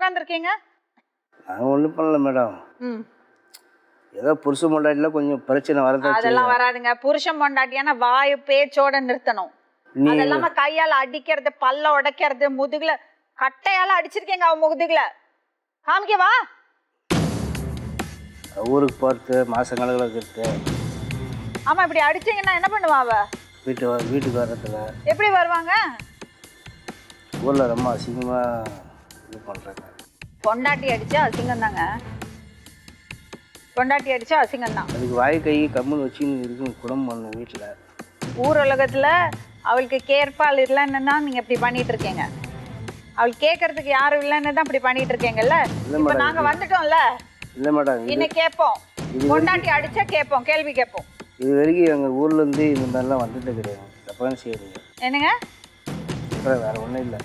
உட்காந்துருக்கீங்க? நான் ஒன்றும் பண்ணல மேடம். ம். ஏதோ புருஷன் பொண்டாட்டில கொஞ்சம் பிரச்சனை வரதான். அதெல்லாம் வராதுங்க. புருஷன் பொண்டாட்டியான வாய் பேச்சோட நிறுத்தணும். அதெல்லாம கையால அடிக்கிறது, பல்ல உடைக்கிறது, முதுகுல கட்டையால அடிச்சிருக்கீங்க அவ முதுகுல. காமிக்கவா? ஊருக்கு போகிறது மாதக்கணக்கில் இருக்கிறது. ஆமா, இப்படி அடிச்சீங்கன்னா என்ன பண்ணுவா அவ? வீட்டுக்கு வர்றதுல எப்படி வருவாங்க? ஊரில் ரொம்ப அசிங்கமாக இது பண்ணுறாங்க. பொண்டாட்டி அடிச்சா அசிங்கம் தாங்க. பொண்டாட்டி அடிச்சா அசிங்கம் தான். அதுக்கு வாய் கை கம்மல் வச்சுன்னு இருக்குன்னு குடும்பம் பண்ண வீட்டில். ஊர் உலகத்தில் அவளுக்கு கேட்பால் இல்லைன்னு தான் நீங்கள் இப்படி பண்ணிட்டு இருக்கீங்க. அவள் கேட்கறதுக்கு யாரும் இல்லைன்னு தான் இப்படி பண்ணிட்டு இருக்கீங்கல்ல. இப்போ நாங்கள் வந்துட்டோம்ல. இல்லை மேடம், இன்னும் கேட்போம். பொண்டாட்டி அடிச்சா கேட்போம், கேள்வி கேட்போம். இது வரைக்கும் எங்கள் ஊர்லேருந்து இந்த மாதிரிலாம் வந்ததே கிடையாது. தப்பான செய்யுங்க. என்னங்க? வேறு ஒன்றும் இல்லை.